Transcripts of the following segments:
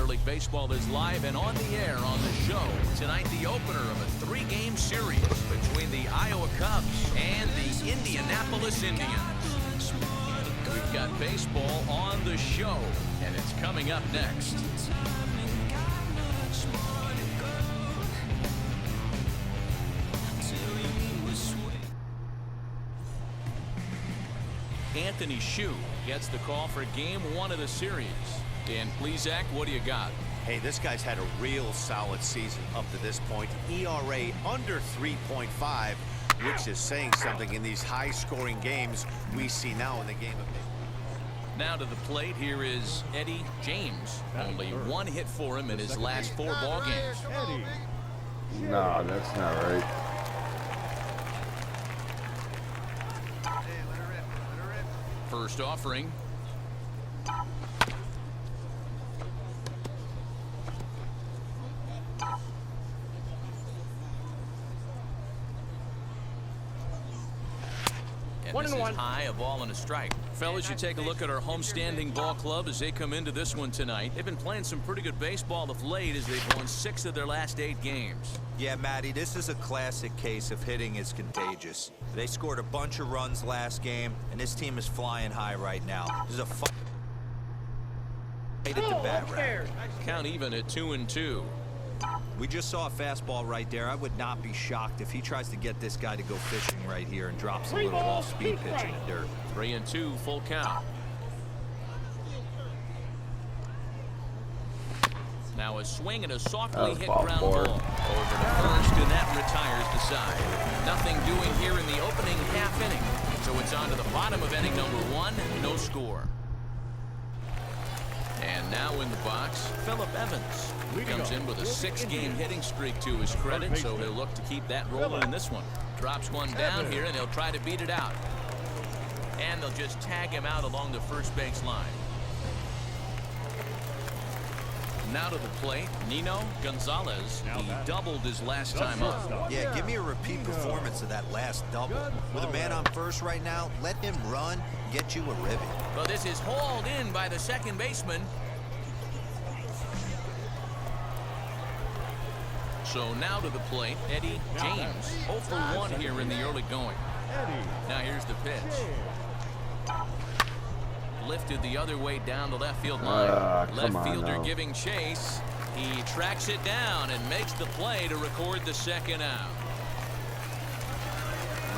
Minor League Baseball is live and on the air on the show. Tonight, the opener of a 3-game series between the Iowa Cubs and the Indianapolis Indians. We've got baseball on the show, and it's coming up next. Anthony Shue gets the call for game 1 of the series. Dan Plesac, what do you got? Hey, this guy's had a real solid season up to this point. ERA under 3.5, which is saying something in these high-scoring games we see now in the game of baseball. Now to the plate, here is Eddie James. Only 1 hit for him in his last 4 ball games. No, that's not right. First offering. And this is high, a ball and a strike. Fellas, you take a look at our homestanding ball club as they come into this one tonight. They've been playing some pretty good baseball of late as they've won 6 of their last 8 games. Yeah, Matty, this is a classic case of hitting is contagious. They scored a bunch of runs last game, and this team is flying high right now. This is a fight at the bat rack. Count even at 2-2. We just saw a fastball right there. I would not be shocked if he tries to get this guy to go fishing right here and drops a little off-speed pitch in the dirt. 3-2, full count. Now a swing and a softly hit ground ball over to first, and that retires the side. Nothing doing here in the opening half inning. So it's on to the bottom of inning number 1, no score. And now in the box, Phillip Evans. He comes in with a 6-game hitting streak to his credit, so he'll look to keep that rolling in this one. Drops one down here, and he'll try to beat it out. And they'll just tag him out along the first base line. Now to the plate, Nino Gonzalez. He doubled his last time up. Yeah, give me a repeat performance of that last double. With a man on first right now, let him run, get you a ribbon. Well, this is hauled in by the second baseman. So now to the plate, Eddie James. 0 for 1 here in the early going. Now here's the pitch. Lifted the other way down the left field line. Left fielder giving chase. He tracks it down and makes the play to record the second out.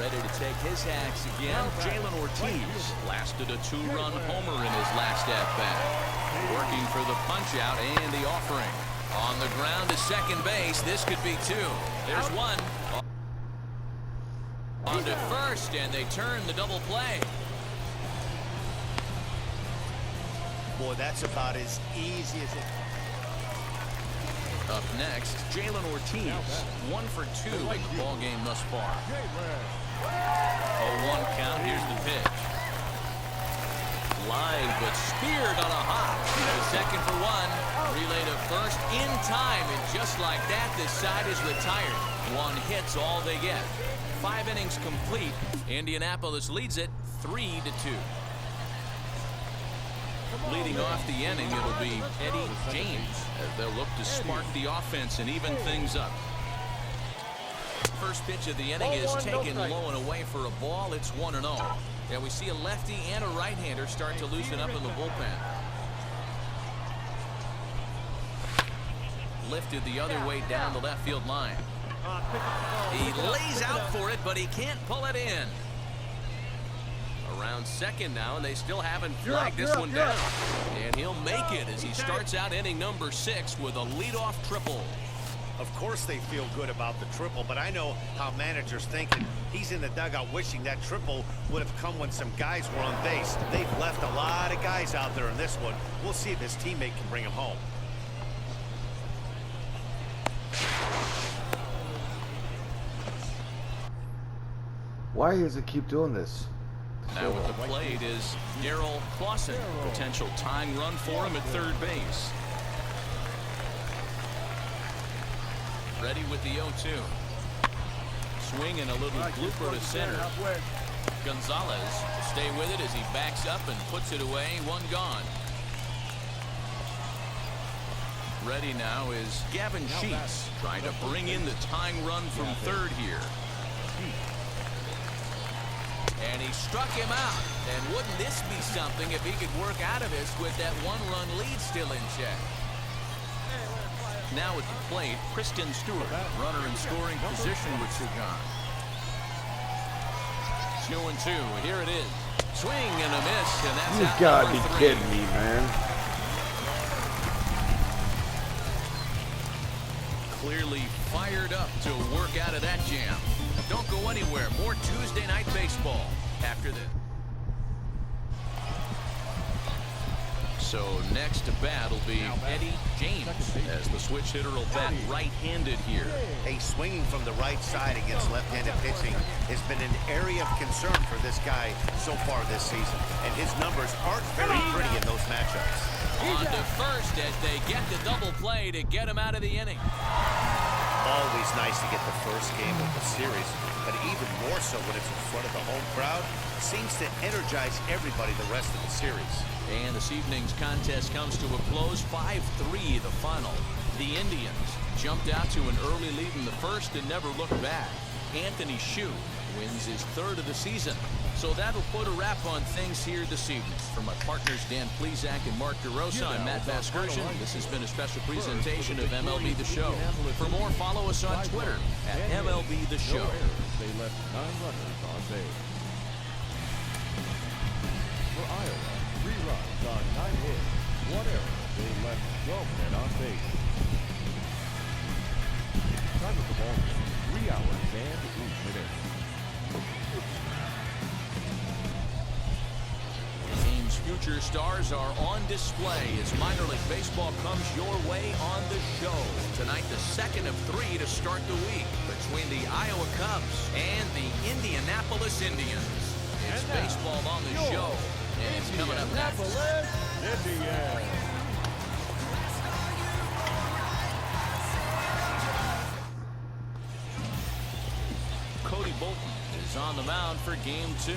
Ready to take his hacks again, Jalen Ortiz. Blasted a 2-run homer in his last at-bat. Working for the punch-out and the offering. On the ground to second base. This could be 2. There's 1. On to first, and they turn the double play. Boy, that's about as easy as it. Up next, Jalen Ortiz. 1 for 2 in the ball game thus far. 0-1 count. Here's the pitch. Line, but speared on a hop. Second for 1. Relay to first in time, and just like that, this side is retired. 1 hit's all they get. 5 innings complete. Indianapolis leads it 3-2. Leading off the inning, it'll be Eddie James as they'll look to spark the offense and even things up. First pitch of the inning is taken low and away for a ball. It's 1-0. And we see a lefty and a right-hander start to loosen up in the bullpen. Lifted the other way down the left field line. He lays out for it, but he can't pull it in. Around second now, and they still haven't flagged this one down. And he'll make it as he starts out inning number 6 with a leadoff triple. Of course they feel good about the triple, but I know how managers thinking. He's in the dugout wishing that triple would have come when some guys were on base. They've left a lot of guys out there in this one. We'll see if his teammate can bring him home. Why does it keep doing this? Now at the plate is Darryl Clausen. Potential tying run for him at third base. Ready with the 0-2. Swing and a little blooper to center. Gonzalez to stay with it as he backs up and puts it away. 1 gone. Ready now is Gavin Sheets trying to bring in the tying run from third here. And he struck him out. And wouldn't this be something if he could work out of this with that one-run lead still in check? Now at the plate, Kristen Stewart, runner in scoring position with Sugan. 2-2. Here it is. Swing and a miss, and that's You out gotta number be 3. kidding me, man. Clearly fired up to work out of that jam. Don't go anywhere. More Tuesday night baseball after this. So next to bat will be Eddie James, as the switch hitter will bat right-handed here. Hey, swinging from the right side against left-handed pitching has been an area of concern for this guy so far this season. And his numbers aren't very pretty in those matchups. On to first as they get the double play to get him out of the inning. Always nice to get the first game of the series, but even more so when it's in front of the home crowd. Seems to energize everybody the rest of the series. And this evening's contest comes to a close. 5-3 the final. The Indians jumped out to an early lead in the first and never looked back. Anthony Shue wins his 3rd of the season. So that'll put a wrap on things here this evening. For my partners Dan Plezak and Mark DeRosa, I'm Matt Vasgersian. This has been a special presentation of MLB The Show. For more, follow us on Twitter at MLB The Show. They left 9 runners on base. For Iowa, 3 runs on 9 hits, 1 error. They left 12 men on base. Time of the ball game, 3 hours and 8 minutes. Team's future stars are on display as minor league baseball comes your way on the show. Tonight, the 2nd of 3 to start the week between the Iowa Cubs and the Indianapolis Indians. It's baseball on the show, and it's coming up next. Indianapolis. Cody Bolton is on the mound for game 2.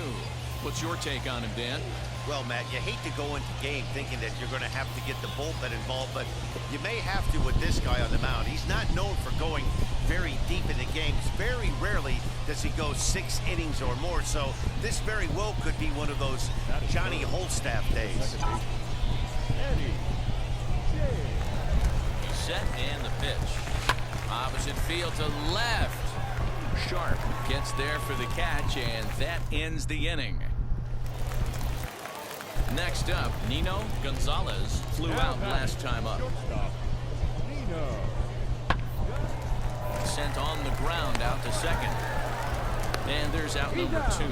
What's your take on him, Dan? Well, Matt, you hate to go into game thinking that you're going to have to get the bullpen involved, but you may have to with this guy on the mound. He's not known for going very deep in the games. Very rarely does he go 6 innings or more, so this very well could be one of those Johnny Holstaff days. Set and the pitch. Opposite field to left. Sharp gets there for the catch, and that ends the inning. Next up, Nino Gonzalez flew out last time up. Sent on the ground out to second. And there's out number 2.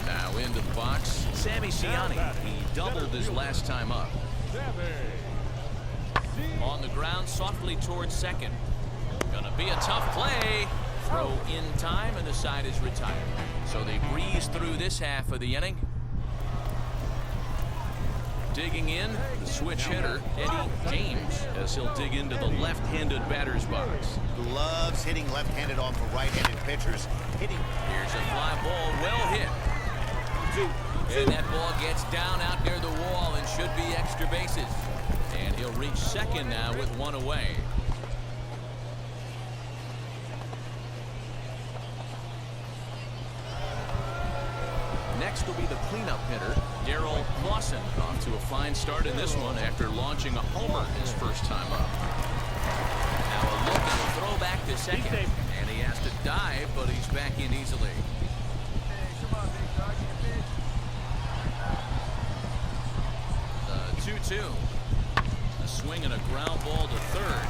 Now into the box, Sammy Siani. He doubled his last time up. On the ground, softly towards second. Gonna be a tough play. Throw in time, and the side is retired. So they breeze through this half of the inning. Digging in, the switch hitter, Eddie James, as he'll dig into the left-handed batter's box. Loves hitting left-handed off of right-handed pitchers. Here's a fly ball, well hit. And that ball gets down out near the wall and should be extra bases. And he'll reach second now with 1 away. Next will be the cleanup hitter, Darryl Clausen, off to a fine start in this one after launching a homer his first time up. Now a look and a throw back to second. And he has to dive, but he's back in easily. The 2-2. A swing and a ground ball to third.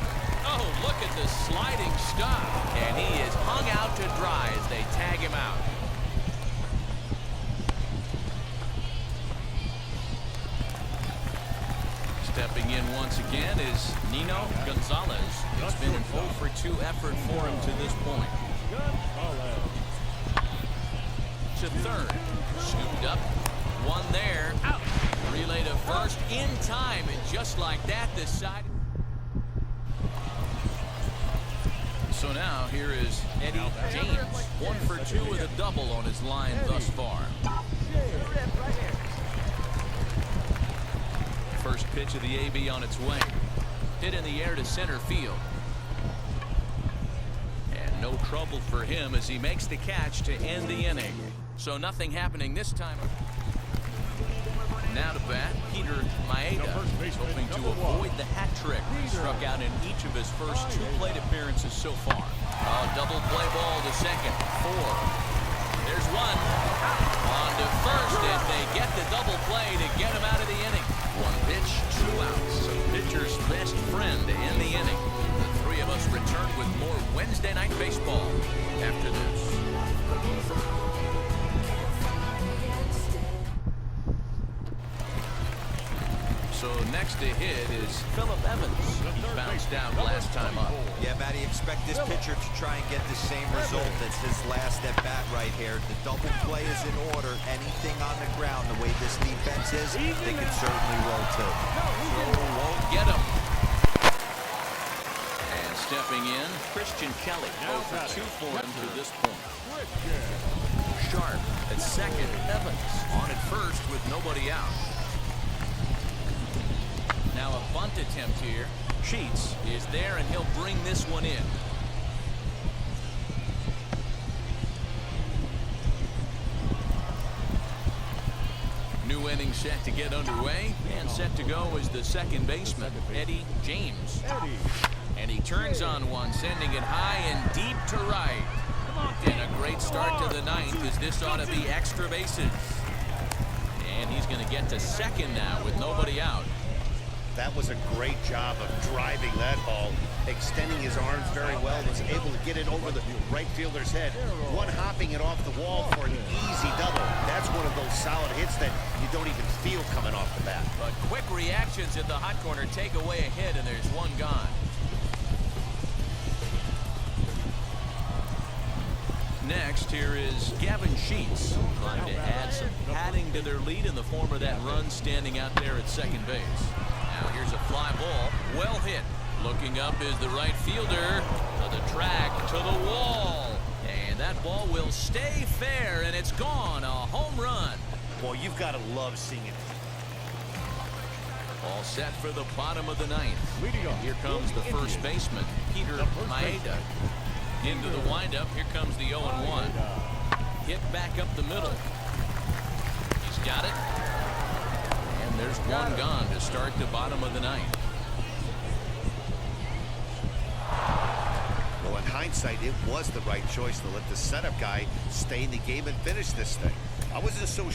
Oh, look at the sliding stop. And he is hung out to dry as they tag him out. Stepping in once again is Nino Gonzalez. It's been an 0-for-2 effort for him to this point. To third. Scooped up. 1 there. Out. Relay to first in time. And just like that, the side. So now here is Eddie James. 1-for-2 with a double on his line thus far. pitch of the AB on its way. Hit in the air to center field. And no trouble for him as he makes the catch to end the inning. So nothing happening this time. Now to bat, Peter Maeda, hoping to avoid the hat trick. He struck out in each of his first 2 plate appearances so far. A double play ball to second. 4. There's 1. On to first, and they get the double play to get him out of the inning. 1 pitch, 2 outs. So pitcher's best friend to end the inning. The 3 of us return with more Wednesday Night Baseball after this. So next to hit is Phillip Evans. He bounced out last time up. Yeah, Matty, expect this pitcher to try and get the same result as his last at bat right here. The double play is in order. Anything on the ground, the way this defense is, they can certainly roll too. So won't get him. And stepping in, Christian Kelly. 0 for 2 for him to this point. Sharp at second. Evans on at first with nobody out. Now a bunt attempt here. Sheets is there, and he'll bring this one in. New inning set to get underway, and set to go is the second baseman, Eddie James. And he turns on one, sending it high and deep to right. And a great start to the 9th, as this ought to be extra bases. And he's going to get to second now with nobody out. That was a great job of driving that ball, extending his arms very well, was able to get it over the right fielder's head, one hopping it off the wall for an easy double. That's one of those solid hits that you don't even feel coming off the bat. But quick reactions at the hot corner take away a hit, and there's one gone. Next, here is Gavin Sheets, trying to add some padding to their lead in the form of that run standing out there at second base. Now here's a fly ball, well hit. Looking up is the right fielder, to the track, to the wall. And that ball will stay fair, and it's gone, a home run. Boy, you've got to love seeing it. All set for the bottom of the 9th. Here comes the first baseman, Peter Maeda. Into the windup, here comes the 0-1. Hit back up the middle. He's got it. And there's one gone to start the bottom of the 9th. Well, in hindsight, it was the right choice to let the setup guy stay in the game and finish this thing. I wasn't so